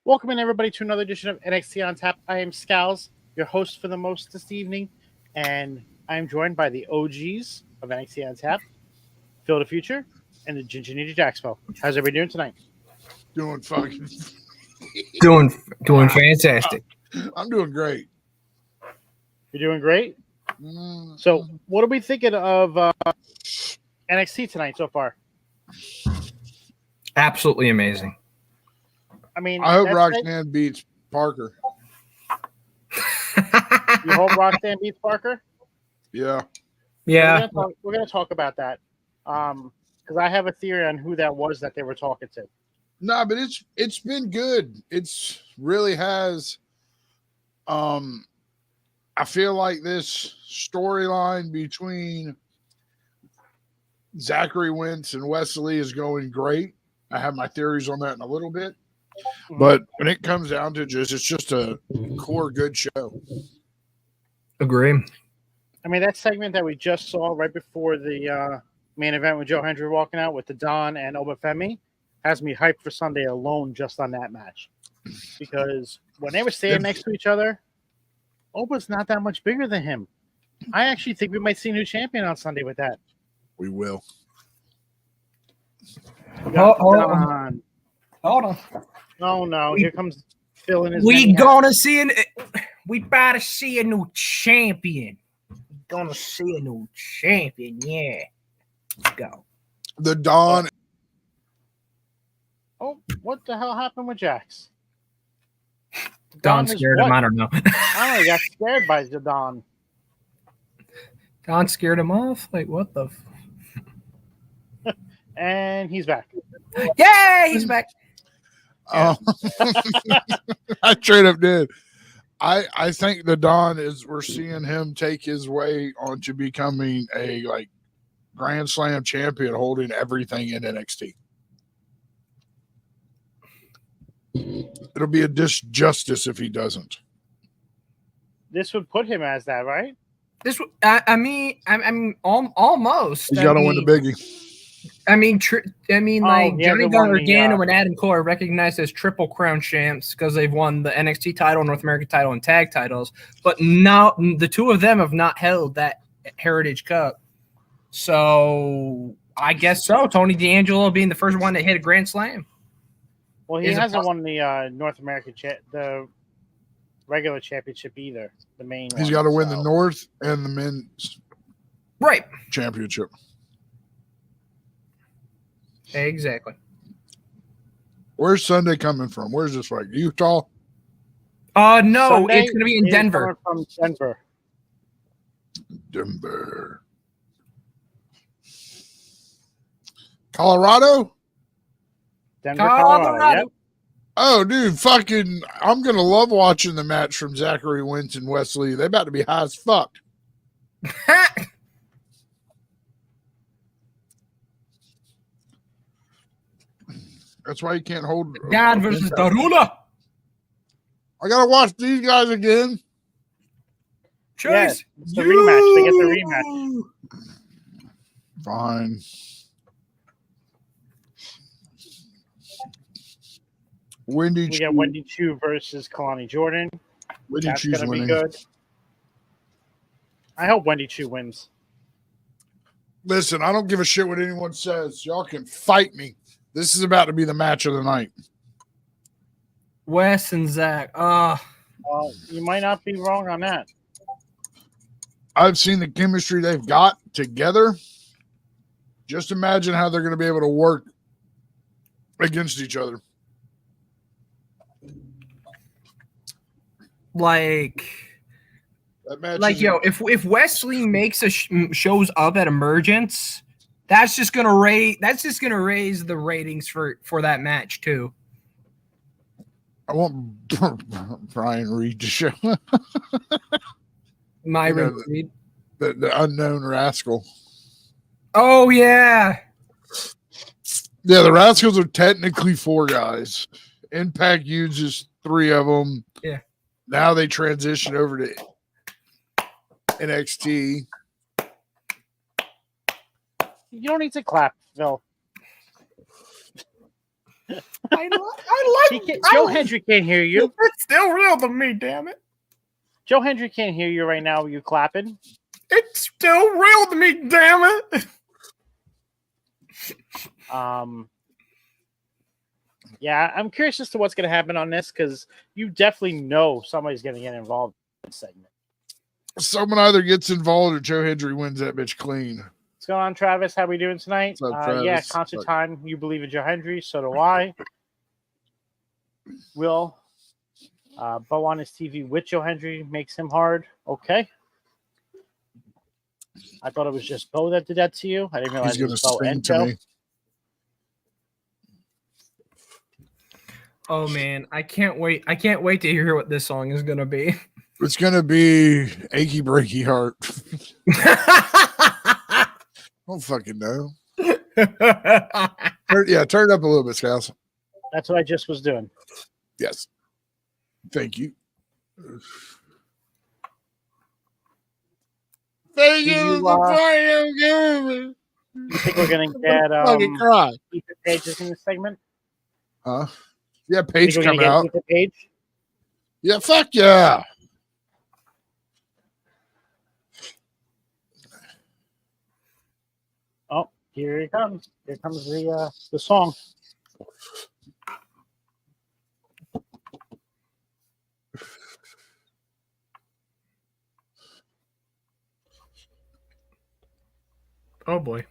Welcome in, everybody, to another edition of NXT on Tap. I am Scalz, your host for the most this evening, and I am joined by the OGs of NXT on Tap, Phil the Future, and the Ginger Ninja Jaxpo. How's everybody doing tonight? Doing fucking doing fantastic. I'm doing great. You're doing great. So, what are we thinking of NXT tonight so far? Absolutely amazing. I mean, I hope Roxanne beats Parker. You hope Roxanne beats Parker? Yeah. Yeah. We're gonna talk about that. Because I have a theory on who that was that they were talking to. No, but it's been good. It's really has. I feel like this storyline between Zachary Wentz and Wes Lee is going great. I have my theories on that in a little bit. But when it comes down to it's just a core good show. Agree. I mean, that segment that we just saw right before the main event with Joe Hendry walking out with the Don and Obafemi has me hyped for Sunday alone just on that match. Because when they were standing next to each other, Oba's not that much bigger than him. I actually think we might see a new champion on Sunday with that. We will. Hold on. Oh no! Here comes Phil and his. We better see a new champion. Gonna see a new champion. Yeah. Let's go. The Don. Oh, what the hell happened with Jax? Don scared him. I don't know. I don't know. He got scared by the Don. Don scared him off. Like what the? And he's back. Yay! He's back. I straight up did. I think the Don we're seeing him take his way onto becoming a Grand Slam champion, holding everything in NXT. It'll be a disjustice if he doesn't. This would put him as that, right? I mean, almost. He's got to win the biggie. Johnny Gargano and Adam Cole are recognized as Triple Crown champs because they've won the NXT title, North American title, and tag titles. But now the two of them have not held that Heritage Cup. So I guess so. Tony D'Angelo being the first one to hit a Grand Slam. Well, he hasn't won the North American the regular championship either. The main. He's got to win the North and the men's championship. Exactly. Where's Sunday coming from? Where's this fight? Utah? No, Sunday it's going to be in Denver. From Denver. Colorado? Denver, Colorado. Yep. Oh, dude, I'm going to love watching the match from Zachary Wentz and Wes Lee. They're about to be high as fuck. That's why you can't hold. God versus Darula. I gotta watch these guys again. Yes, it's the rematch. They get the rematch. Fine. We got Wendy Chu versus Kelani Jordan. Wendy Chu's gonna winning. Be good. I hope Wendy Chu wins. Listen, I don't give a shit what anyone says. Y'all can fight me. This is about to be the match of the night. Wes and Zach. Well, you might not be wrong on that. I've seen the chemistry they've got together. Just imagine how they're going to be able to work against each other. If Wes Lee shows up at Emergence, that's just gonna raise the ratings for that match too. I want Brian Reed to show Reed, the unknown rascal. Oh yeah, the Rascals are technically 4 guys. Impact uses 3 of them. Yeah. Now they transition over to NXT. You don't need to clap, Phil. Joe Hendry can't hear you. It's still real to me, damn it. Joe Hendry can't hear you right now. You clapping? It's still real to me, damn it. Yeah, I'm curious as to what's going to happen on this because you definitely know somebody's going to get involved in this segment. Someone either gets involved or Joe Hendry wins that bitch clean. What's going on, Travis? How we doing tonight? What's up, Travis? Yeah, concert time. You believe in Joe Hendry, so do I. Will Bo on his TV with Joe Hendry makes him hard. Okay. I thought it was just Bo that did that to you. I didn't realize He's it going was to Bo sing and to Joe. me. Oh man, I can't wait. I can't wait to hear what this song is gonna be. It's going to be Achy Breaky Heart. I don't fucking know. Turn it up a little bit, Scalz. That's what I just was doing. Yes. Thank you. Thank you for playing. You think we're going to get Fucking cry. Ethan Pages in this segment? Huh? Yeah, Paige Think we're coming gonna out. get Ethan Page? Yeah, fuck yeah. Oh, here he comes. Here comes the song. Oh boy.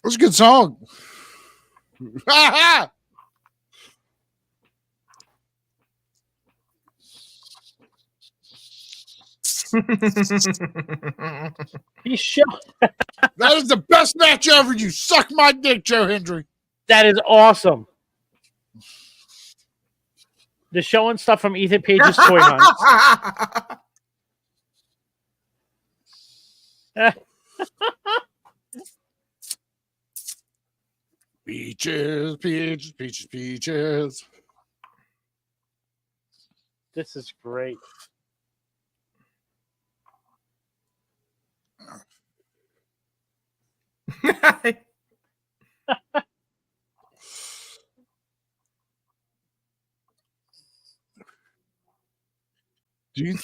It's a good song. He's shot. That is the best match ever. You suck my dick, Joe Hendry. That is awesome. The showing stuff from Ethan Page's toy hunt. Peaches, peaches, peaches, peaches. This is great. Do you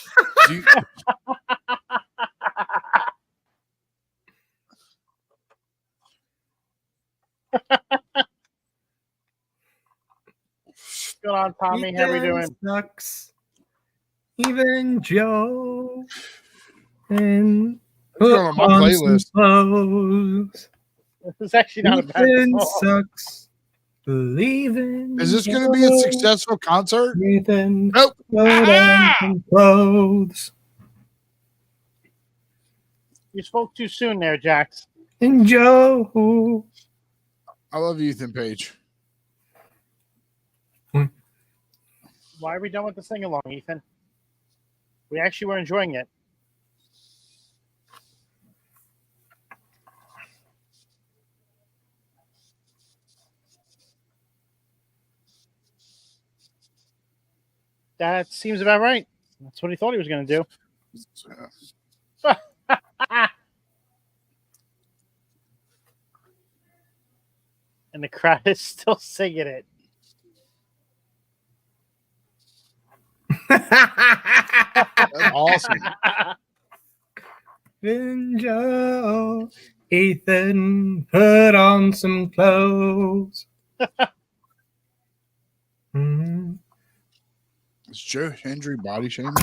Good on, Tommy. How we doing? Sucks. Even Joe and What's going on my playlist? Clothes. This is actually not a bad Ethan song. sucks. Believing. Is this going to be a successful concert? Ethan, Nope. put on some clothes. You spoke too soon there, Jax. And Joe. I love Ethan Page. Why are we done with the sing along, Ethan? We actually were enjoying it. That seems about right. That's what he thought he was going to do. And the crowd is still singing it. That's awesome. And Joe, Ethan, put on some clothes. Mhm. Is Joe Hendry body shaming?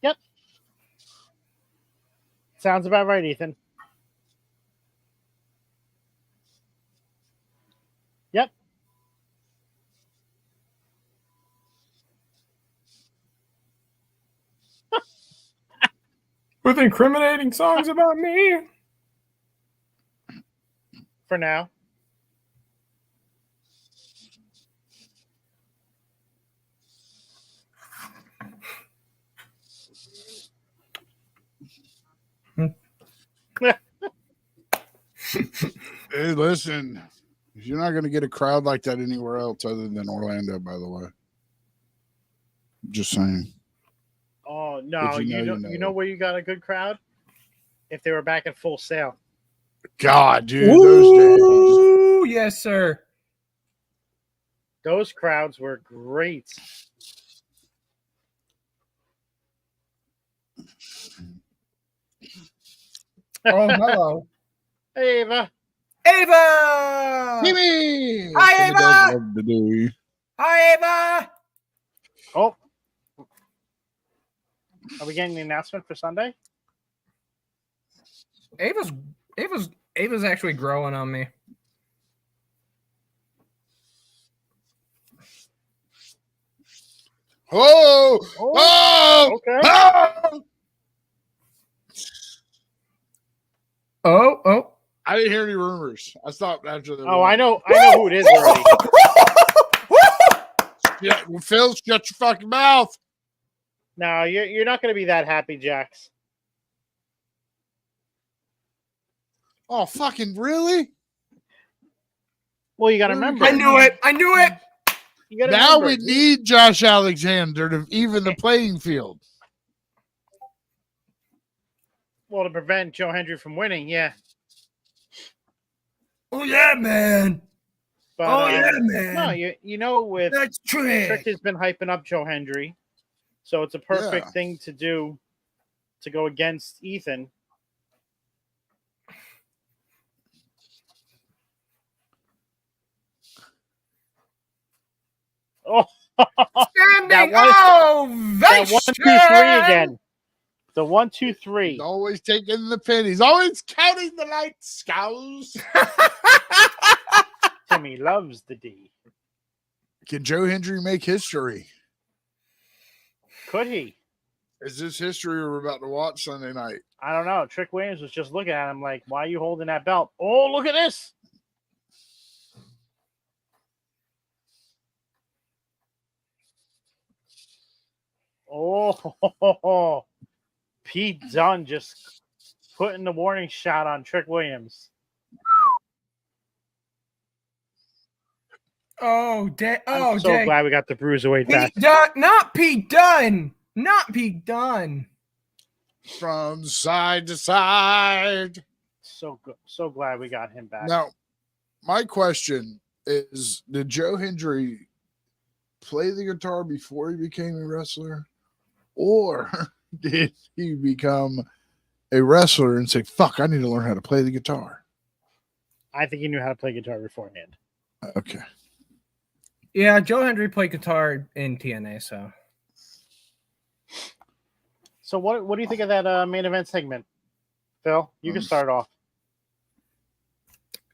Yep. Sounds about right, Ethan. Yep. With incriminating songs about me. For now. Hey, listen, you're not going to get a crowd like that anywhere else other than Orlando, by the way. Just saying. Oh no, you know where you got a good crowd? If they were back at Full Sail. God, dude, Ooh, those days. yes, sir. Those crowds were great. Oh, hello. Hey, Ava. Ava! Timmy! Hi, Timmy Ava! does love to do. Hi, Ava! Oh. Are we getting the announcement for Sunday? Ava's actually growing on me. Oh! Oh! Okay. Oh! Oh. I didn't hear any rumors. I stopped after the. Oh, I know who it is already. Yeah, well, Phil, shut your fucking mouth. No, you're not going to be that happy, Jax. Oh, fucking really? Well, you got to remember. I knew it. You gotta Now remember, we need Josh Alexander to even the playing field. Well, to prevent Joe Hendry from winning, yeah. Oh yeah, man. But, man. No, you know, with That's Trick has been hyping up Joe Hendry, so it's a perfect thing to do to go against Ethan. Oh, Standing that 1, 2, 3 ovation. again. The 1, 2, 3. He's always taking the pennies. Always counting the lights, Scalz. Timmy loves the D. Can Joe Hendry make history? Could he? Is this history we're about to watch Sunday night? I don't know. Trick Williams was just looking at him like, why are you holding that belt? Oh, look at this. Oh, Pete Dunne just putting the warning shot on Trick Williams. I'm so glad we got the bruiserweight back. Not Pete Dunne. Not Pete Dunne. From side to side. So good. So glad we got him back. Now, my question is, did Joe Hendry play the guitar before he became a wrestler? Or did he become a wrestler and say, fuck, I need to learn how to play the guitar? I think he knew how to play guitar beforehand. Okay. Yeah, Joe Hendry played guitar in TNA, so. So what do you think of that main event segment, Phil? You can start off.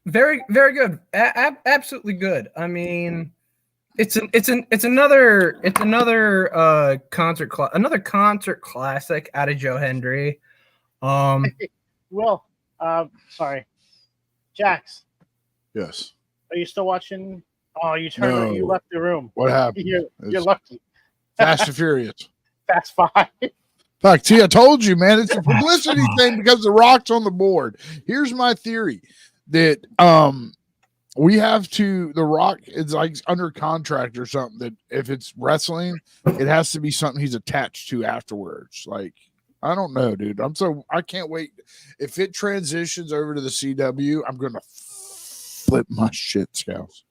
Very, very good. Absolutely good. I mean, it's another concert classic out of Joe Hendry. Well, sorry, Jax. Yes. Are you still watching? Oh, you turned. You left the room. What happened? You're lucky. Fast and Furious. Fast 5. Fuck, see, I told you, man. It's a publicity thing because The Rock's on the board. Here's my theory that we have to. The Rock is like under contract or something. That if it's wrestling, it has to be something he's attached to afterwards. Like, I don't know, dude. I can't wait. If it transitions over to the CW, I'm gonna flip my shit, Scouts.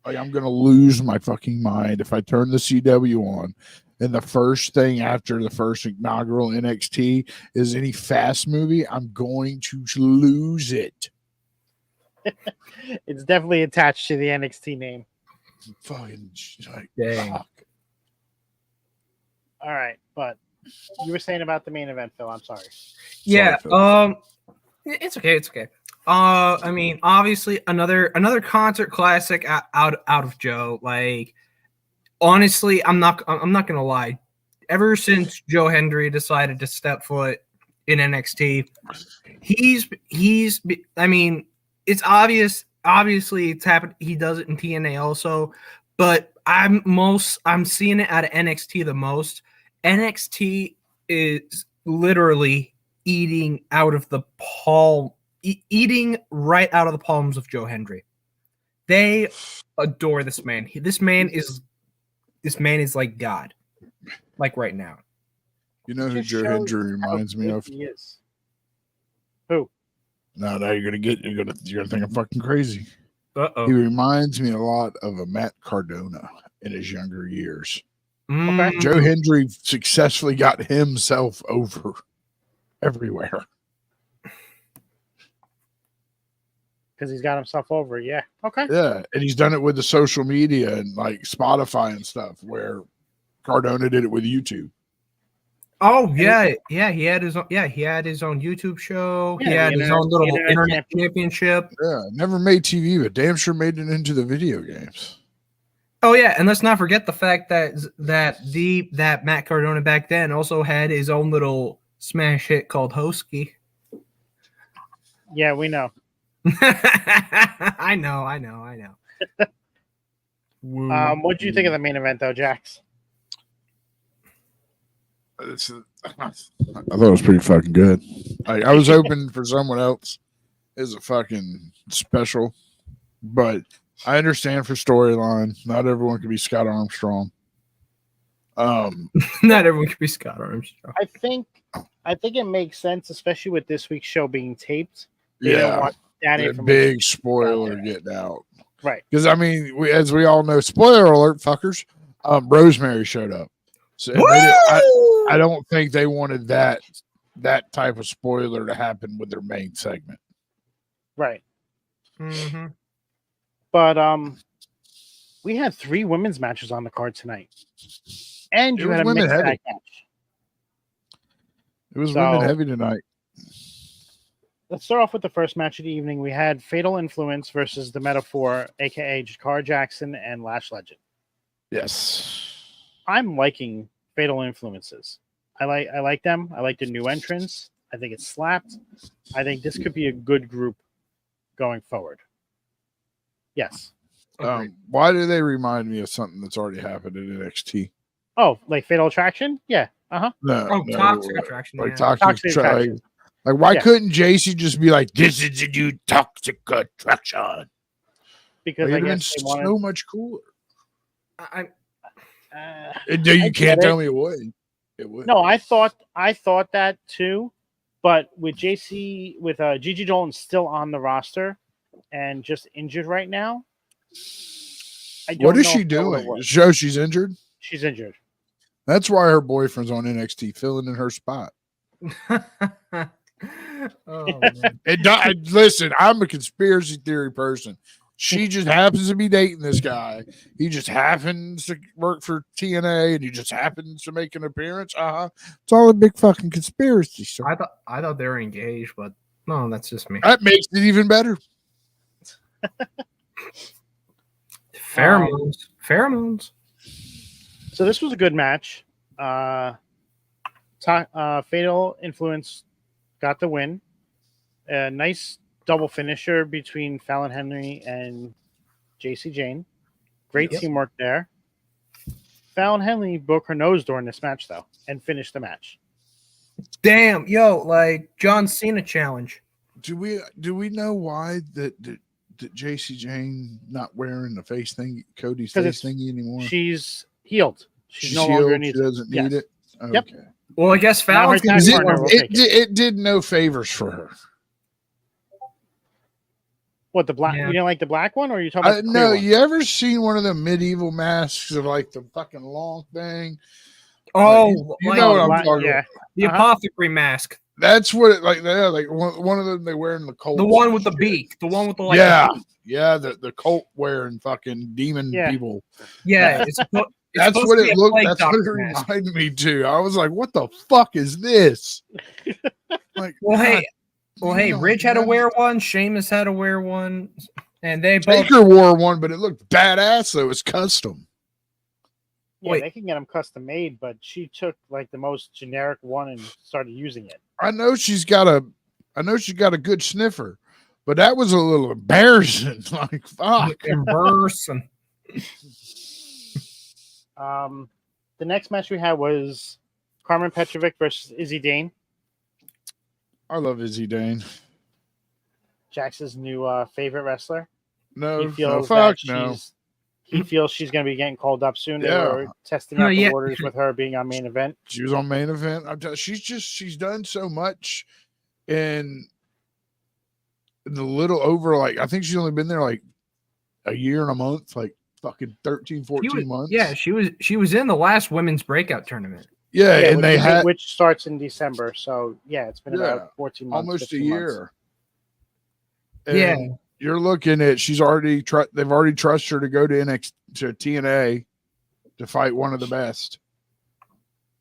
Like, I'm gonna lose my fucking mind if I turn the CW on and the first thing after the first inaugural NXT is any fast movie. I'm going to lose it. It's definitely attached to the NXT name. Fucking like, dang. fuck. All right, but you were saying about the main event, Phil. I'm sorry. Yeah. Sorry, It's okay. It's okay. I mean, obviously another concert classic out of Joe. Like, honestly, I'm not gonna lie. Ever since Joe Hendry decided to step foot in NXT, I mean, it's obvious. Obviously, it's happened. He does it in TNA also, but I'm seeing it out of NXT the most. NXT is literally eating out of the palm eating right out of the palms of Joe Hendry. They adore this man. This man is like God, like right now. You know who Just Joe shows Hendry how reminds me good of? He is. Who? No, you're gonna think I'm fucking crazy. Uh-oh. He reminds me a lot of a Matt Cardona in his younger years. Okay. Joe Hendry successfully got himself over everywhere. Because he's got himself over. Yeah. Okay. Yeah, and he's done it with the social media and like Spotify and stuff, where Cardona did it with YouTube. Oh yeah. He had his own. Yeah, he had his own YouTube show. Yeah, he had his own little internet champion. championship. Yeah, never made TV, but damn sure made it into the video games. Oh yeah, and let's not forget the fact that Matt Cardona back then also had his own little smash hit called Hosky. Yeah, we know. I know. What do you think of the main event, though, Jax? I thought it was pretty fucking good. I was hoping for someone else as a fucking special, but I understand for storyline. Not everyone can be Scott Armstrong. Not everyone can be Scott Armstrong. I think it makes sense, especially with this week's show being taped. They Yeah, don't want that the information big spoiler getting out. Right. Because I mean, as we all know, spoiler alert, fuckers. Rosemary showed up, so I don't think they wanted that type of spoiler to happen with their main segment. Right. Mm-hmm. But we had 3 women's matches on the card tonight, and you had a mixed tag match. It was women heavy tonight. Let's start off with the first match of the evening. We had Fatal Influence versus the Metaphor, aka Jakar Jackson and Lash Legend. Yes, I'm liking Fatal Influences. I like them. I like the new entrance. I think it slapped. I think this could be a good group going forward. Yes. Why do they remind me of something that's already happened in NXT? Oh, like Fatal Attraction? Yeah. No, Toxic Attraction. Like yeah. Toxic Attraction. Like, why couldn't JC just be like, "This is a new Toxic Attraction"? Because like, I guess they wanted so much cooler. You can't tell me it would. It would. No, I thought that too, but with JC, with Gigi Dolan still on the roster and just injured right now. What is she doing? Show she's injured. She's injured. That's why her boyfriend's on NXT, filling in her spot. Listen, I'm a conspiracy theory person. She just happens to be dating this guy. He just happens to work for TNA, and he just happens to make an appearance. It's all a big fucking conspiracy. Sir. I thought they were engaged, but no, that's just me. That makes it even better. Pheromones. So this was a good match. Fatal Influence got the win. A nice double finisher between Fallon Henry and JC Jane. Great teamwork there. Fallon Henry broke her nose during this match, though, and finished the match. Damn, like John Cena challenge. Do we know why that JC Jane not wearing the face thing, Cody's face thingy anymore? She's healed. She's no longer needs it. She doesn't need it. Okay. Yep. Well, I guess Fallon's it did no favors for her. What, the black? Yeah. You didn't like the black one, or are you talking about the clear one? You ever seen one of the medieval masks of like the fucking long thing? Oh, you know what I'm talking about. The apothecary mask. That's what it like one of them they wear in the cult. The one with the beak. The one with the the cult wearing fucking demon people. Yeah, that's what it looked. That's what it reminded me too. I was like, "What the fuck is this?" Like, hey, Ridge had to wear one. Sheamus had to wear one, and they both. Baker wore one, but it looked badass. Though it was custom. Yeah, they can get them custom made, but she took like the most generic one and started using it. I know she's got a good sniffer, but that was a little embarrassing. Like, fuck. Embarrassing. The next match we had was Carmen Petrovic versus Izzy Dane. I love Izzy Dane. Jax's new favorite wrestler. No, He feels fuck that no. he feels she's going to be getting called up soon. They Yeah. were testing out the yeah. waters with her being on main event. She was on main event. She's done so much in the little over, like, I think she's only been there like a year and a month, like fucking 13, 14 months. Yeah, she was in the last women's breakout tournament. Yeah, and which starts in December. So yeah, it's been about 14 months, almost a year. Months. Yeah, you're looking at they've already trusted her to go to NXT to TNA to fight one of the best.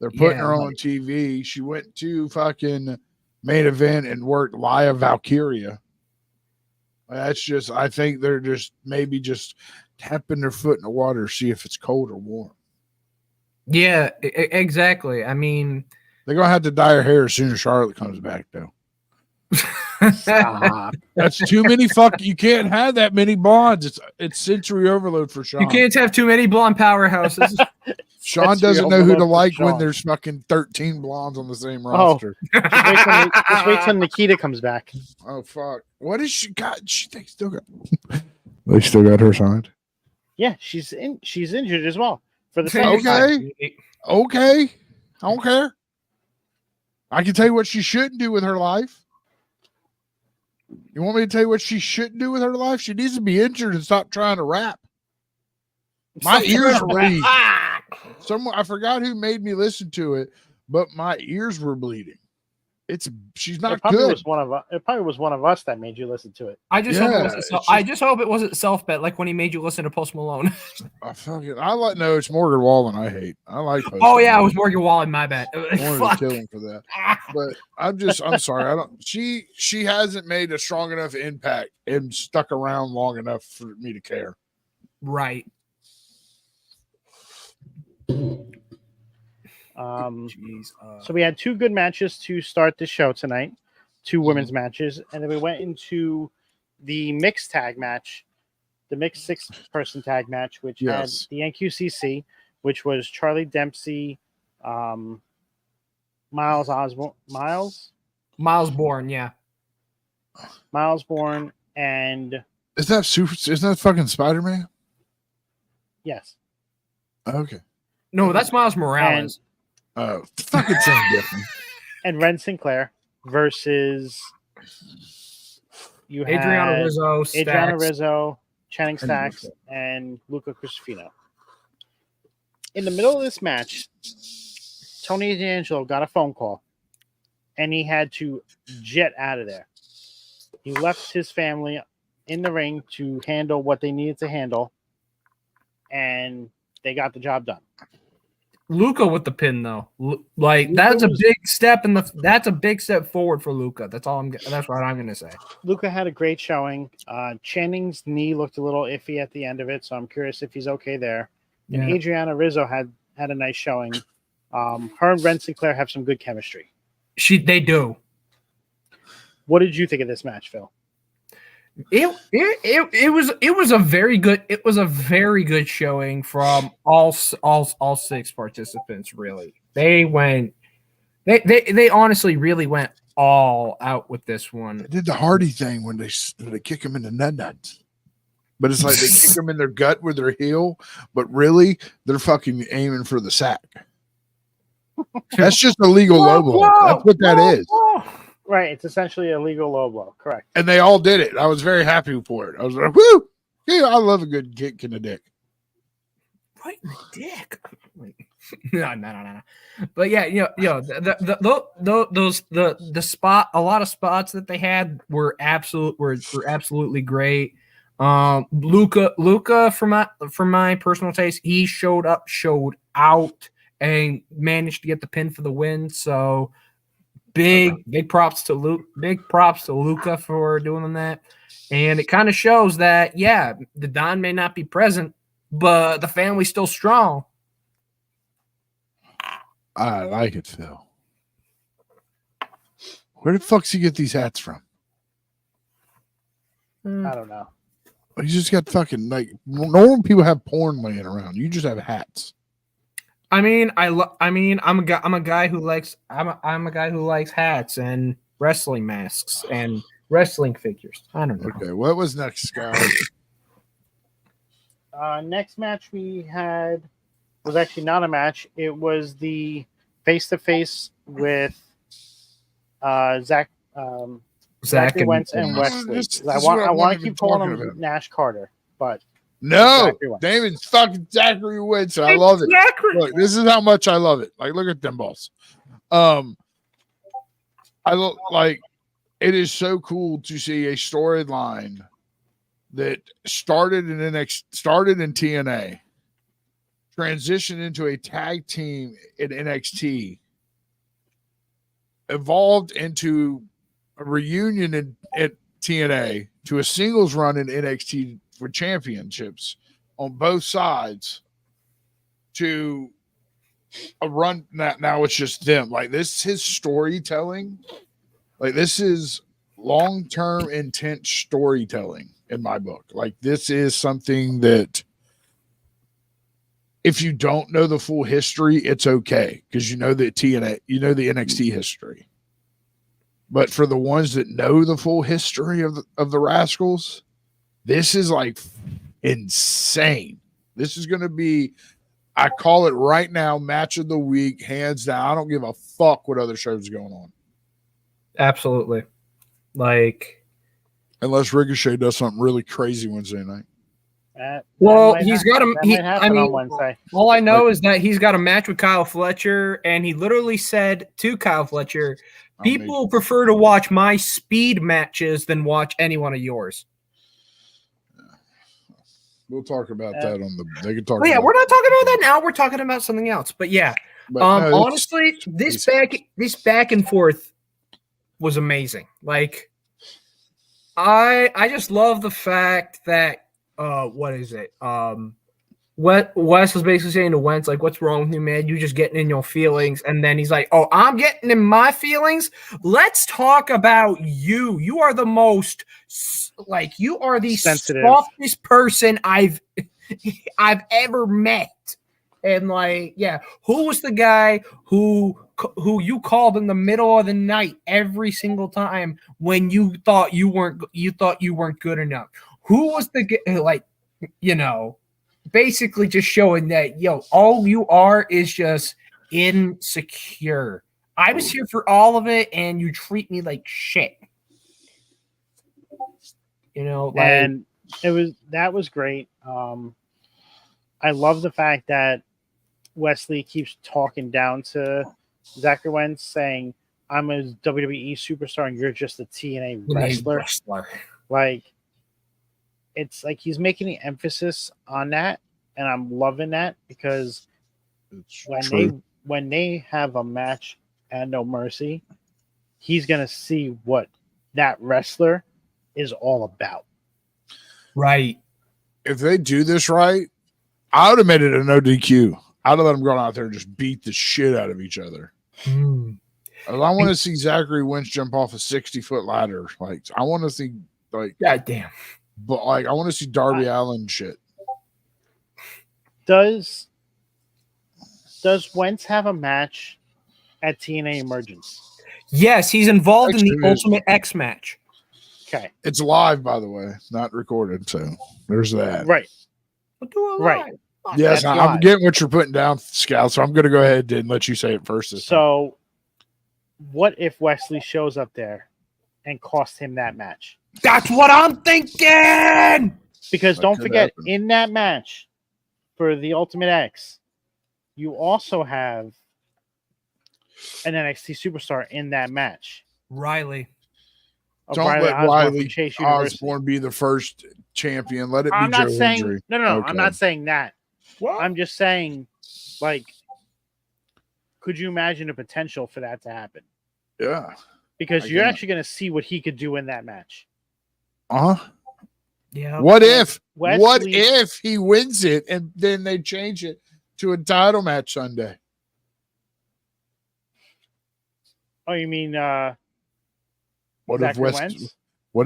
They're putting her on TV. She went to fucking main event and worked Laya Valkyria. That's just, I think they're just maybe just tapping their foot in the water, see if it's cold or warm. Yeah, exactly. I mean, they're gonna have to dye her hair as soon as Charlotte comes back, though. Stop. That's too many you can't have that many blondes. It's sensory overload for Sean. You can't have too many blonde powerhouses. Sean doesn't know who to like when there's fucking 13 blondes on the same roster. Just wait till Nikita comes back. Oh fuck! What has she got? They still got her signed. Yeah, she's injured as well for the same time. Okay, I don't care. I can tell you what she shouldn't do with her life. You want me to tell you what she shouldn't do with her life? She needs to be injured and stop trying to rap. My ears bleed. I forgot who made me listen to it, but my ears were bleeding. She's not good. It probably was one of us that made you listen to it. I just hope it wasn't self-bet like when he made you listen to Post Malone. It's Morgan Wallen I hate. I like Post Malone. Yeah, it was Morgan Wallen, my bad. I wanted to kill him for that. But I'm sorry. She hasn't made a strong enough impact and stuck around long enough for me to care. Right. So we had two good matches to start the show tonight, two women's matches, and then we went into the mixed tag match, the mixed 6-person tag match, which had the NQCC, which was Charlie Dempsey, Miles Bourne, and isn't that fucking Spider-Man? Yes. Okay. No, that's Miles Morales. Fucking something different. And Ren Sinclair versus Adriana Rizzo, Channing Stacks, and Luca Cristofino. In the middle of this match, Tony D'Angelo got a phone call, and he had to jet out of there. He left his family in the ring to handle what they needed to handle, and they got the job done. Luca with the pin though, that's a big step that's a big step forward for Luca. That's what I'm gonna say. Luca had a great showing. Channing's knee looked a little iffy at the end of it, so I'm curious if he's okay there. And Adriana Rizzo had a nice showing. Her and Ren Sinclair have some good chemistry. They do. What did you think of this match, Phil? It was a very good showing from all 6 participants. Really, they honestly really went all out with this one. They did the Hardy thing when they kick him in the nuts, but it's like they kick him in their gut with their heel, but really they're fucking aiming for the sack. That's just a legal low blow. That's what that is. Right, it's essentially a legal low blow, correct. And they all did it. I was very happy for it. I was like, woo! Yeah, I love a good kick in the dick. Right in the dick. No. But yeah, the spot, a lot of spots that they had were absolutely great. Luca, for my personal taste, he showed out and managed to get the pin for the win. So big props to Luca for doing that. And it kind of shows that, the Don may not be present, but the family's still strong. I like it, Phil. Where the fuck's he get these hats from? I don't know. You just got fucking normal people have porn laying around. You just have hats. I'm a guy who likes hats and wrestling masks and wrestling figures. I don't know. Okay, what was next, Scalz? Next match we had was actually not a match. It was the face-to-face with Zachary Wentz and Wes Lee. I want to keep calling him Nash Carter, but no, Damon's fucking Zachary Wentz. I love it. Look, this is how much I love it. Like, look at them balls. I look like it is so cool to see a storyline that started in TNA, transitioned into a tag team in NXT, evolved into a reunion at TNA to a singles run in NXT for championships on both sides to a run now it's just them. Like, this is storytelling. Like, this is long-term intense storytelling in my book. Like, this is something that if you don't know the full history, it's okay because you know the TNA, you know the NXT history. But for the ones that know the full history of the Rascals, this is like insane. This is going to be, I call it right now, match of the week, hands down. I don't give a fuck what other shows are going on. Absolutely. Like, unless Ricochet does something really crazy Wednesday night. He's got on Wednesday. All I know is that he's got a match with Kyle Fletcher, and he literally said to Kyle Fletcher, people prefer to watch my speed matches than watch any one of yours. We'll talk about that on the. They can talk. We're not talking about that now. We're talking about something else. But yeah, honestly, this back and forth was amazing. Like, I just love the fact that what is it? Wes was basically saying to Wentz, like, what's wrong with you, man? You just getting in your feelings. And then he's like, oh, I'm getting in my feelings. Let's talk about you. You are the most, like, you are the softest person I've ever met. And, like, yeah, who was the guy who you called in the middle of the night every single time when you thought you weren't good enough? Who was the, like, you know, basically just showing that, all you are is just insecure. I was here for all of it, and you treat me like shit. You know, like, and that was great. I love the fact that Wes Lee keeps talking down to Zachary Wentz, saying, I'm a WWE superstar and you're just a TNA wrestler. Like, it's like he's making the emphasis on that, and I'm loving that because when they have a match at No Mercy, he's gonna see what that wrestler is all about. Right. If they do this right, I would have made it a no DQ. I'd have let them go out there and just beat the shit out of each other. I want to see Zachary Wentz jump off a 60-foot ladder. Like, I want to see, like, goddamn. But, like, I want to see Darby Allin shit. Does Wentz have a match at TNA Emergence? Yes, he's involved in the Ultimate X match. Okay. It's live, by the way, not recorded, so there's that. Right. Right. Yes, I'm getting what you're putting down, Scalz, so I'm going to go ahead and let you say it first. So, what if Wes Lee shows up there and costs him that match? That's what I'm thinking! Because don't forget, in that match for the Ultimate X, you also have an NXT superstar in that match. Riley. Don't let Riley Osborne be the first champion. Let it be Joe Hendry. No. Okay. I'm not saying that. What? I'm just saying, like, could you imagine the potential for that to happen? Yeah. Because you're actually going to see what he could do in that match. Yeah. What if he wins it and then they change it to a title match Sunday? Oh, you mean what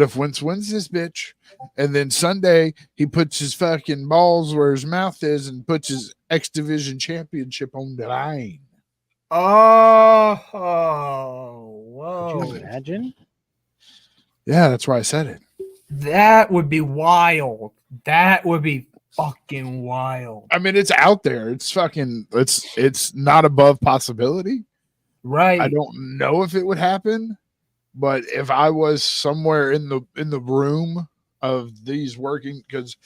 if Wentz wins this bitch and then Sunday he puts his fucking balls where his mouth is and puts his X Division championship on the line? Oh, whoa. Could you imagine? Yeah, that's why I said it. That would be wild. That would be fucking wild. I mean, it's out there. It's fucking. It's not above possibility. Right. I don't know if it would happen, but if I was somewhere in the room of these working, because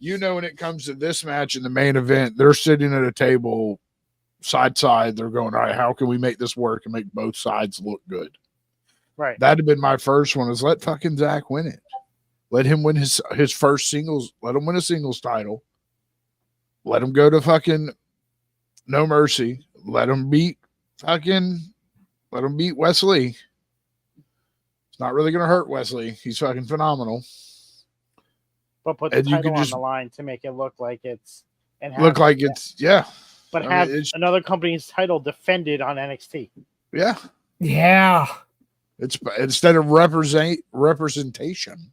when it comes to this match in the main event, they're sitting at a table side side. They're going, all right, how can we make this work and make both sides look good? Right. That'd have been my first one. Is let fucking Zach win it. Let him win his first singles. Let him win a singles title. Let him go to fucking No Mercy. Let him beat Wes Lee. It's not really going to hurt Wes Lee. He's fucking phenomenal. But put the title on the line to make it look like it's But have another company's title defended on NXT. Yeah. Yeah. It's instead of representation.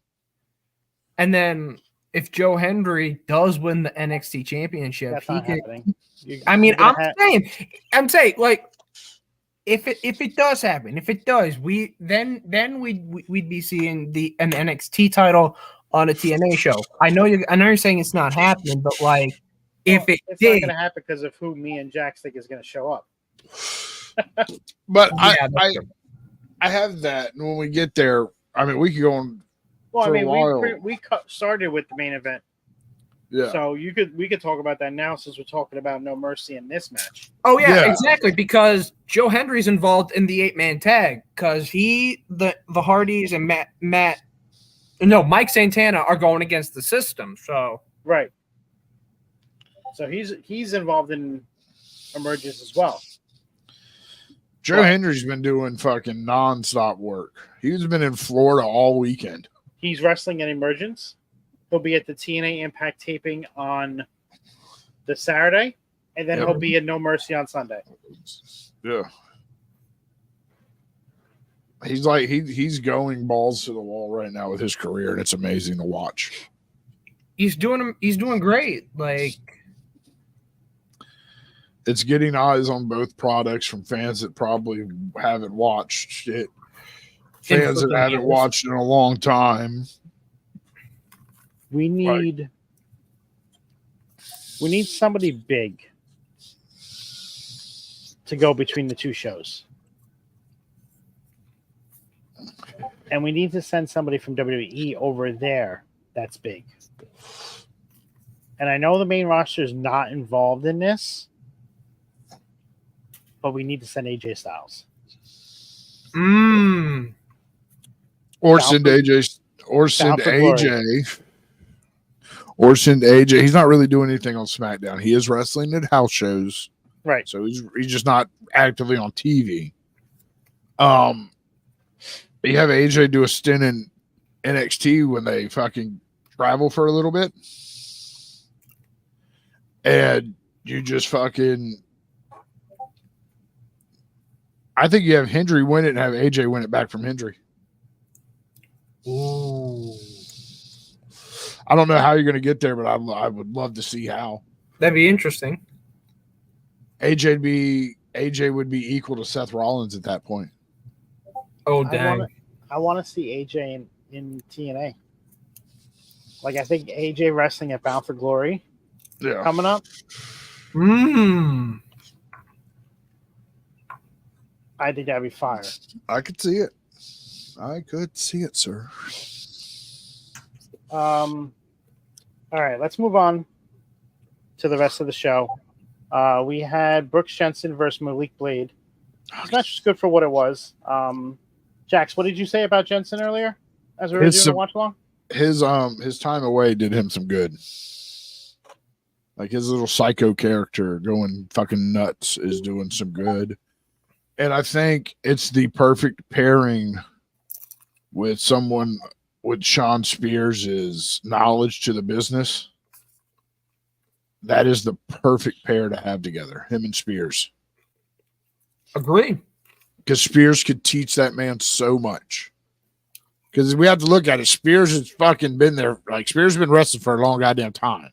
And then if Joe Hendry does win the NXT championship, he could. I'm saying, like, if it does happen, if it does, we'd be seeing an NXT title on a TNA show. I know you're saying it's not happening, but like, it's not going to happen because of who me and Jax think is going to show up. But yeah, I have that, and when we get there, I mean, we could go on. Well, I mean, we started with the main event. Yeah. So we could talk about that now since we're talking about No Mercy in this match. Oh yeah, exactly. Because Joe Hendry's involved in the 8-man tag because the Hardys and Mike Santana are going against the system. So right. So he's involved in Emergence as well. Joe Hendry's been doing fucking nonstop work. He's been in Florida all weekend. He's wrestling in Emergence. He'll be at the TNA Impact taping on the Saturday, and then he'll be in No Mercy on Sunday. Yeah. He's like he's going balls to the wall right now with his career, and it's amazing to watch. He's doing great. Like, it's getting eyes on both products from fans that probably haven't watched it. Fans that haven't watched in a long time. We need somebody big to go between the two shows. And we need to send somebody from WWE over there that's big. And I know the main roster is not involved in this, but we need to send AJ Styles. Or send AJ. Or send AJ. Or send AJ. He's not really doing anything on SmackDown. He is wrestling at house shows. Right. So he's just not actively on TV. You have AJ do a stint in NXT when they fucking travel for a little bit. And you just fucking... I think you have Hendry win it and have AJ win it back from Hendry. Ooh. I don't know how you're going to get there, but I would love to see how. That'd be interesting. AJ would be equal to Seth Rollins at that point. Oh, dang. I want to see AJ in TNA. Like, I think AJ wrestling at Bound for Glory coming up. I think that'd be fire. I could see it. I could see it, sir. All right, let's move on to the rest of the show. We had Brooks Jensen versus Malik Blade. This match was good for what it was. Jax, what did you say about Jensen earlier as we were doing the watch along? His time away did him some good. Like, his little psycho character going fucking nuts is doing some good. And I think it's the perfect pairing with someone with Sean Spears' knowledge to the business. That is the perfect pair to have together, him and Spears. Agree. Because Spears could teach that man so much. Because we have to look at it. Spears has fucking been there. Like, Spears has been wrestling for a long goddamn time.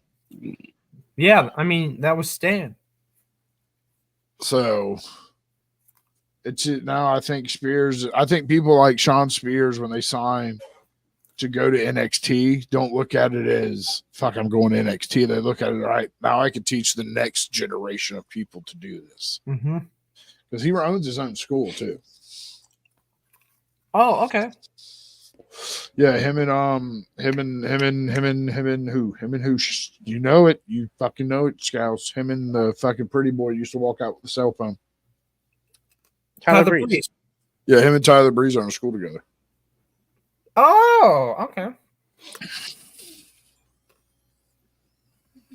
Yeah, I mean, that was Stan. So... I think people like Sean Spears, when they sign, to go to NXT don't look at it as fuck, I'm going to NXT. They look at it, all right, now I can teach the next generation of people to do this. Mm-hmm. Because he owns his own school too. Oh, okay. Yeah, him and who? You know it. You fucking know it, Scalz. Him and the fucking pretty boy used to walk out with the cell phone. Tyler Breeze. Yeah, him and Tyler Breeze are in school together. Oh, okay.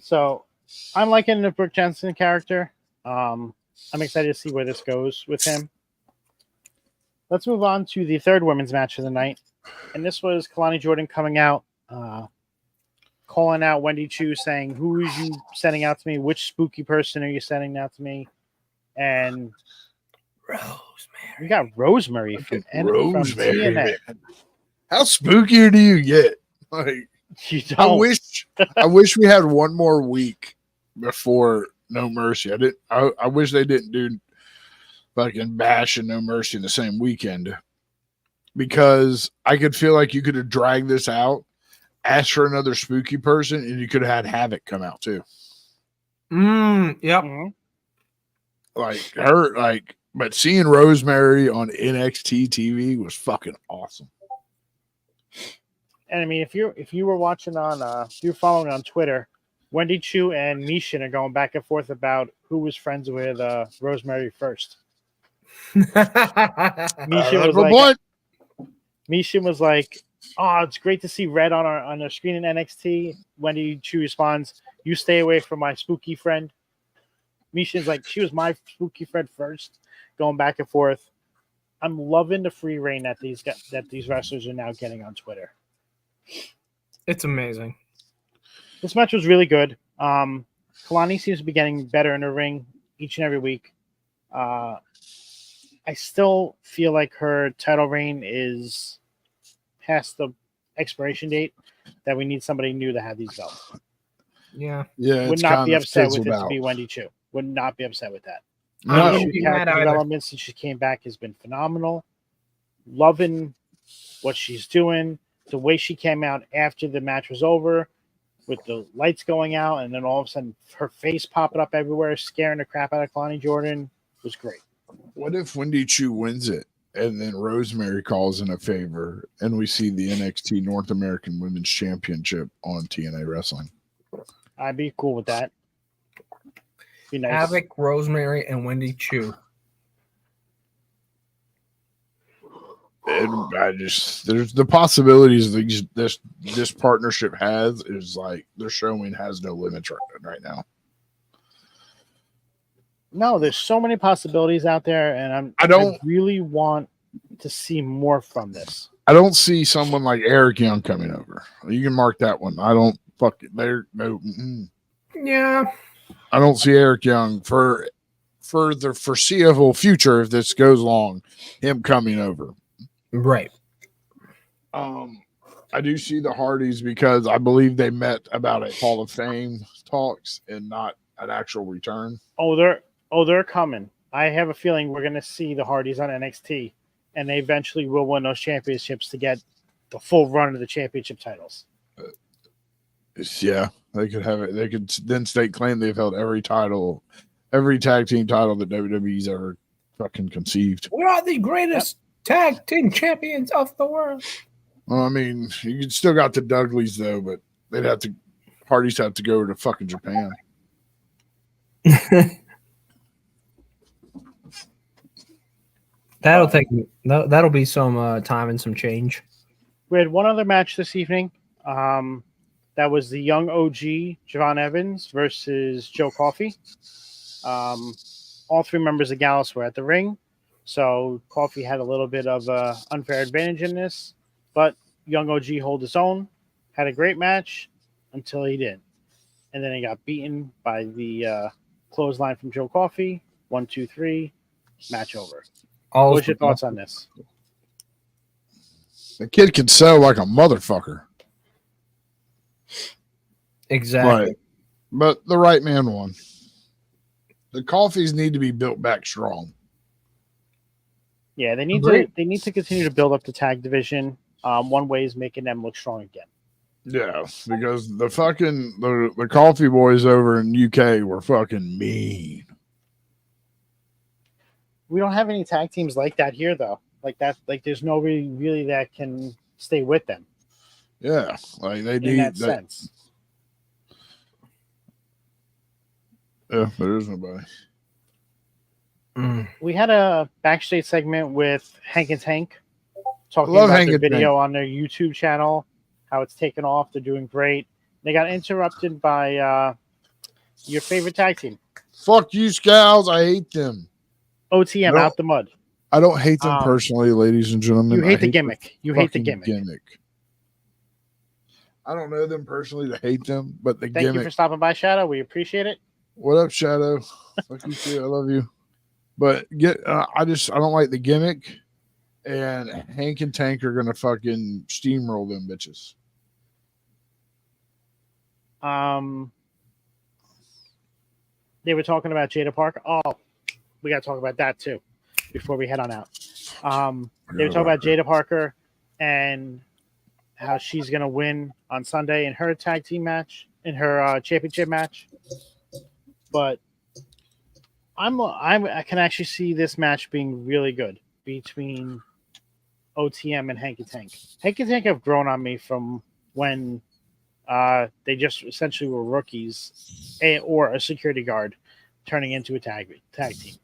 So I'm liking the Brooke Jensen character. I'm excited to see where this goes with him. Let's move on to the third women's match of the night. And this was Kelani Jordan coming out, calling out Wendy Chu, saying, who is you sending out to me? Which spooky person are you sending out to me? And Rosemary. We got Rosemary from TNA. Man. How spooky do you get? Like, You don't. I wish we had one more week before No Mercy. I wish they didn't do fucking Bash and No Mercy the same weekend, because I could feel like you could have dragged this out, asked for another spooky person, and you could have had Havoc come out too. Yep. Mm-hmm. But seeing Rosemary on NXT TV was fucking awesome. And I mean, if you were watching on, if you're following on Twitter, Wendy Chu and Mishin are going back and forth about who was friends with Rosemary first. Mishin was like, "Oh, it's great to see Red on our screen in NXT." Wendy Chu responds, "You stay away from my spooky friend." Mishin's like, "She was my spooky friend first." Going back and forth. I'm loving the free reign that these wrestlers are now getting on Twitter. It's amazing. This match was really good. Kelani seems to be getting better in the ring each and every week. I still feel like her title reign is past the expiration date, that we need somebody new to have these belts. Yeah. Would not be upset with it to be Wendy Chu. Would not be upset with that. No. Character development since she came back has been phenomenal. Loving what she's doing. The way she came out after the match was over with the lights going out, and then all of a sudden her face popping up everywhere, scaring the crap out of Kelani Jordan, was great. What if Wendy Chu wins it and then Rosemary calls in a favor and we see the NXT North American Women's Championship on TNA Wrestling? I'd be cool with that. Be nice. Havoc, Rosemary, and Wendy Chu. And there's the possibilities this partnership has is like they're showing has no limits right now. No, there's so many possibilities out there, and I really want to see more from this. I don't see someone like Eric Young coming over. You can mark that one. I don't fuck it. Yeah. I don't see Eric Young for the foreseeable future, if this goes long, him coming over. Right. I do see the Hardys because I believe they met about a Hall of Fame talks and not an actual return. They're coming. I have a feeling we're going to see the Hardys on NXT, and they eventually will win those championships to get the full run of the championship titles. Yeah, they could have it. They could then state claim they've held every tag team title that WWE's ever fucking conceived. We are the greatest tag team champions of the world. Well, I mean, you still got the Dudleys though, but Hardys have to go to fucking Japan. That'll be some time and some change. We had one other match this evening. That was the young OG Javon Evans versus Joe Coffey. All three members of Gallus were at the ring, so Coffey had a little bit of an unfair advantage in this, but young OG held his own, had a great match until he didn't. And then he got beaten by the clothesline from Joe Coffey. 1, 2, 3, match over. What's your thoughts on this? The kid can sell like a motherfucker. Exactly. Right. But the right man won. The Coffees need to be built back strong. Yeah, they need to continue to build up the tag division. one way is making them look strong again. Yeah, because the fucking the coffee boys over in UK were fucking mean. We don't have any tag teams like that here, though. Like that, like there's nobody really that can stay with them. Yeah, like they In need that sense. Yeah, there is nobody. We had a backstage segment with Hank and Tank talking Love about Hank the and video Tank. on their YouTube channel, how it's taken off. They're doing great. They got interrupted by your favorite tag team, Fuck you, Scalz. I hate them. OTM, No. Out the Mud. I don't hate them personally, ladies and gentlemen. You hate I the gimmick. You hate the fucking gimmick. I don't know them personally to hate them, but the Thank you gimmick. for stopping by, Shadow. We appreciate it. What up, Shadow? Fuck you too. I love you. But I don't like the gimmick, and Hank and Tank are gonna fucking steamroll them bitches. They were talking about Jada Parker. Oh, we got to talk about that too before we head on out. They were talking about Jada Parker and how she's going to win on Sunday in her tag team match, in her championship match. But I can actually see this match being really good between OTM and Hank and Tank. Hank and Tank have grown on me from when they just essentially were rookies or a security guard turning into a tag team.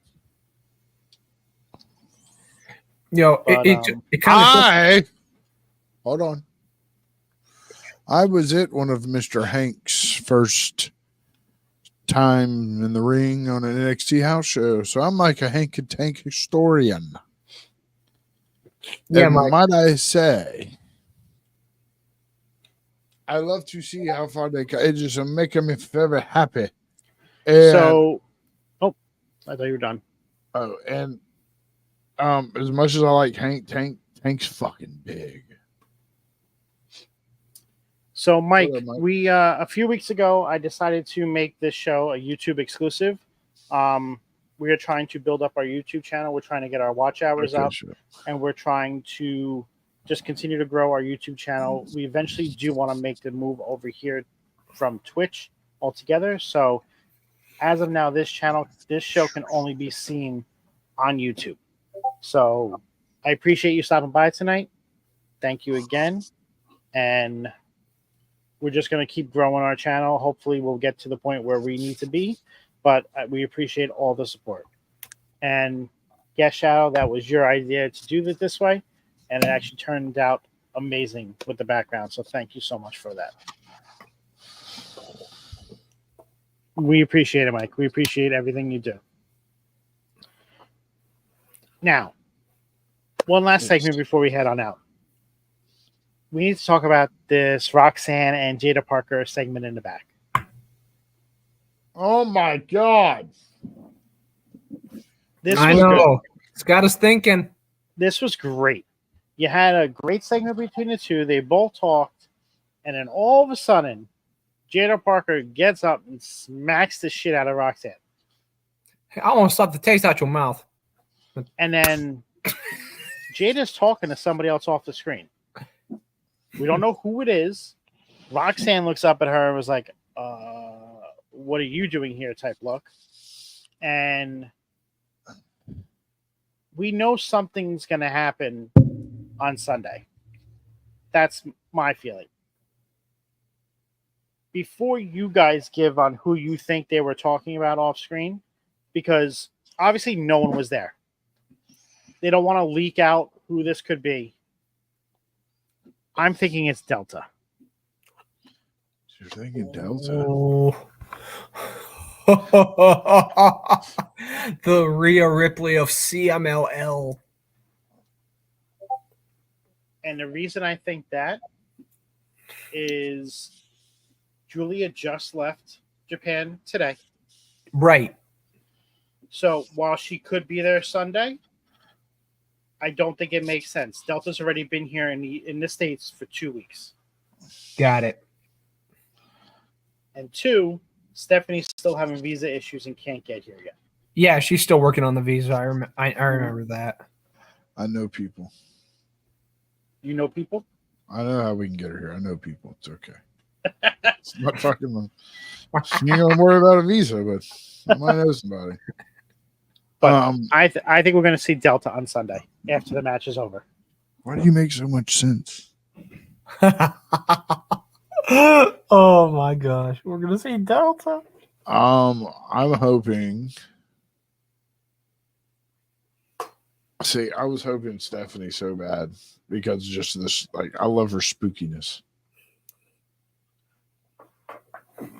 It kind of hold on. I was at one of Mr. Hank's first time in the ring on an NXT house show, so I'm like a Hank and Tank historian. Yeah, and Mike. might I say, I love to see how far they can. It just makes me very happy. And, I thought you were done. Oh, and as much as I like Hank's fucking big. So, Mike, Mike? we a few weeks ago, I decided to make this show a YouTube exclusive. We are trying to build up our YouTube channel. We're trying to get our watch hours up, and we're trying to just continue to grow our YouTube channel. We eventually do want to make the move over here from Twitch altogether. So, as of now, this show can only be seen on YouTube. So, I appreciate you stopping by tonight. Thank you again, and we're just going to keep growing our channel. Hopefully, we'll get to the point where we need to be, but we appreciate all the support. And yes, Shadow, that was your idea to do it this way, and it actually turned out amazing with the background. So thank you so much for that. We appreciate it, Mike. We appreciate everything you do. Now, one last segment before we head on out. We need to talk about this Roxanne and Jada Parker segment in the back. Oh my God. I know. It's got us thinking. This was great. You had a great segment between the two. They both talked, and then all of a sudden, Jada Parker gets up and smacks the shit out of Roxanne. I want to stop the taste out your mouth. And then Jada's talking to somebody else off the screen. We don't know who it is. Roxanne looks up at her and was like, what are you doing here type look. And we know something's going to happen on Sunday. That's my feeling. Before you guys give on who you think they were talking about off screen, because obviously no one was there. They don't want to leak out who this could be. I'm thinking it's Delta. You're thinking Delta? Oh. The Rhea Ripley of CMLL. And the reason I think that is Julia just left Japan today. Right. So while she could be there Sunday, I don't think it makes sense. Delta's already been here in the States for 2 weeks. Got it. And 2, Stephanie's still having visa issues and can't get here yet. Yeah, she's still working on the visa. I remember that. I know people. You know people? I know how we can get her here. I know people. It's okay. It's not fucking. You ain't gonna worry about a visa, but I might know somebody. But I think we're going to see Delta on Sunday after the match is over. Why do you make so much sense? Oh my gosh, we're gonna see Delta. I'm hoping. See, I was hoping Stephanie so bad because just this, like, I love her spookiness.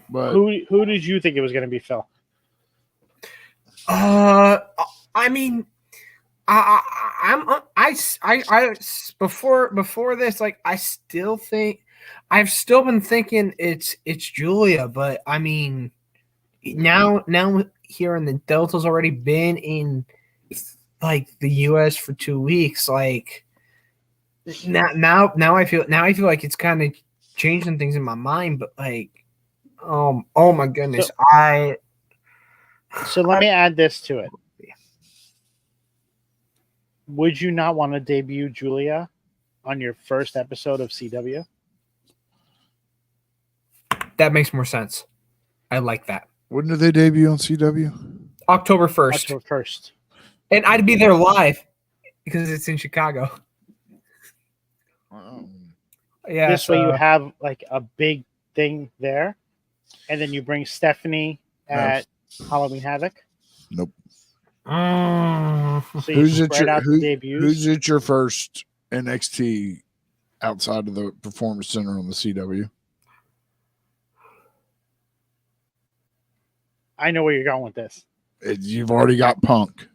But Who did you think it was going to be, Phil? I mean, I before this, like, I've still been thinking it's Julia, but I mean, now hearing the Delta's already been in like the US for 2 weeks, like now I feel like it's kind of changing things in my mind, but like, oh my goodness, So let me add this to it. Would you not want to debut Julia on your first episode of CW? That makes more sense. I like that. when did they debut on CW? October 1st. October 1st. And I'd be there live because it's in Chicago. Yeah. This way you have like a big thing there, and then you bring Stephanie at Halloween Havoc. Nope. So you Who's spread out the debuts. Who's at your first NXT outside of the Performance Center on the CW? I know where you're going with this. You've already got Punk.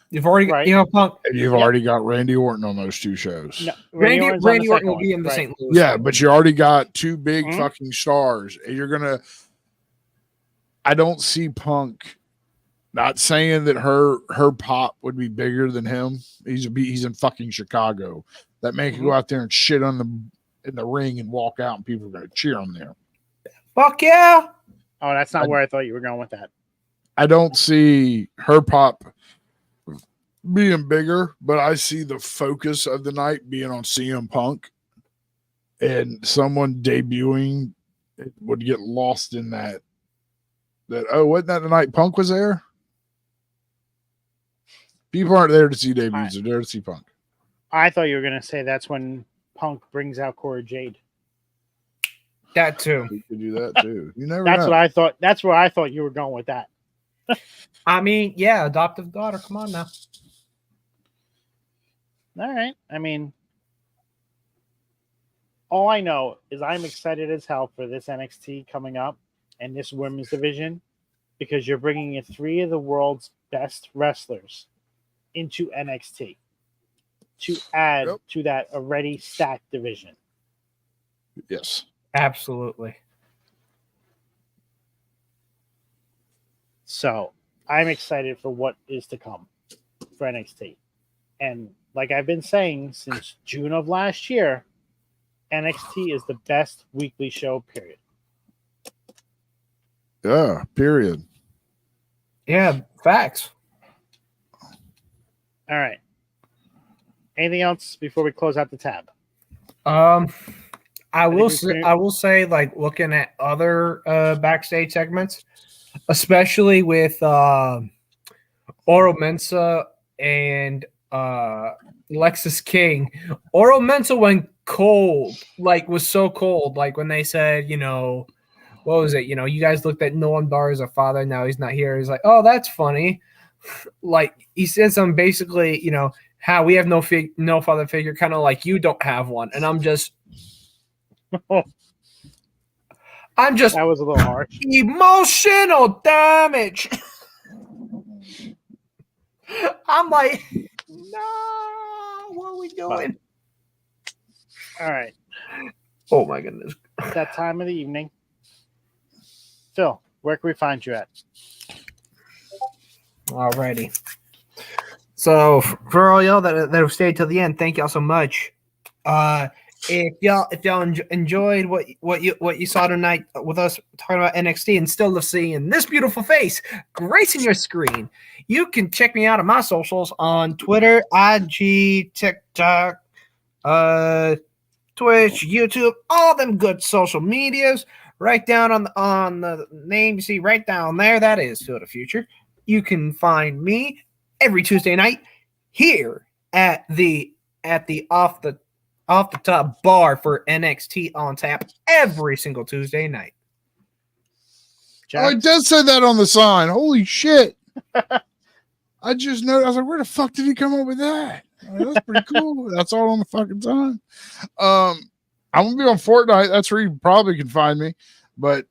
You've already got, Right. Punk. And you've already got Randy Orton on those two shows. No, Randy Orton's on the Orton second will be in the one. St. Louis. Yeah, but you already got two big Mhm. fucking stars. And you're gonna. I don't see Punk. Not saying that her pop would be bigger than him. He's in fucking Chicago. That man can go out there and shit on in the ring and walk out, and people are gonna cheer him there. Fuck yeah. Oh, that's not where I thought you were going with that. I don't see her pop being bigger, but I see the focus of the night being on CM Punk, and someone debuting it would get lost in that. Wasn't that the night Punk was there? People aren't there to see debuts; they're there to see Punk. I thought you were going to say that's when Punk brings out Cora Jade. That too. You could do that too. You never. That's know. what I thought. That's where I thought you were going with that. I mean, yeah, adoptive daughter. Come on now. All right. I mean, all I know is I'm excited as hell for this NXT coming up and this women's division because you're bringing in 3 of the world's best wrestlers into NXT to add to that already stacked division. Yes. Absolutely. So I'm excited for what is to come for NXT. And like I've been saying since June of last year, NXT is the best weekly show, period. Yeah. Period. Yeah, facts. All right. Anything else before we close out the tab? I will say, like, looking at other backstage segments, especially with Oro Mensah and Lexus King. Oro Mensah went cold, like, was so cold. Like, when they said, what was it? You guys looked at Noam Dar as a father. Now he's not here. He's like, oh, that's funny. Like, he said something basically, how we have no father figure, kind of like you don't have one. And I'm just that was a little harsh. Emotional damage. I'm like, no, what are we doing? All right. Oh my goodness. It's that time of the evening. Phil, where can we find you at? Alrighty. So for all y'all that have stayed till the end, thank y'all so much. If y'all enjoyed what you saw tonight with us talking about NXT and still seeing this beautiful face gracing your screen, you can check me out on my socials on Twitter, IG, TikTok, Twitch, YouTube, all them good social medias. Right down on the name you see right down there, that is Phil the Future. You can find me every Tuesday night here at the off the top bar for NXT on tap every single Tuesday night. Oh, it does say that on the sign. Holy shit. I just know. I was like, where the fuck did he come up with that? That's pretty cool. That's all on the fucking time. I'm gonna be on Fortnite. That's where you probably can find me. But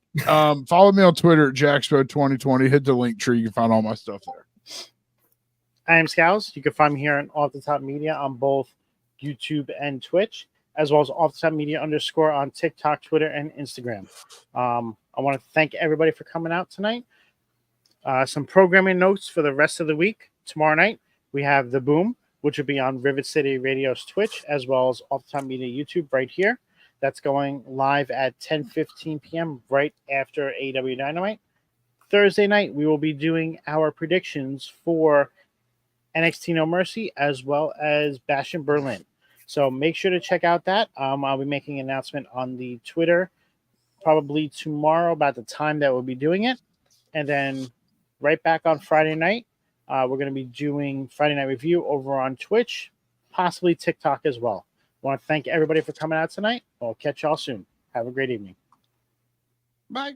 follow me on Twitter at JaxPo2020. Hit the link tree. You can find all my stuff there. I am Scalz. You can find me here on Off the Top Media on both YouTube and Twitch, as well as Off the Top Media _ on TikTok, Twitter, and Instagram. I want to thank everybody for coming out tonight. Some programming notes for the rest of the week. Tomorrow night, we have The Boom, which will be on Rivet City Radio's Twitch, as well as Off the Top Media YouTube right here. That's going live at 10:15 p.m. right after AEW Dynamite. Thursday night, we will be doing our predictions for NXT No Mercy, as well as Bash in Berlin. So make sure to check out that. I'll be making an announcement on the Twitter probably tomorrow about the time that we'll be doing it. And then right back on Friday night, we're going to be doing Friday Night Review over on Twitch, possibly TikTok as well. I want to thank everybody for coming out tonight. I'll catch y'all soon. Have a great evening. Bye.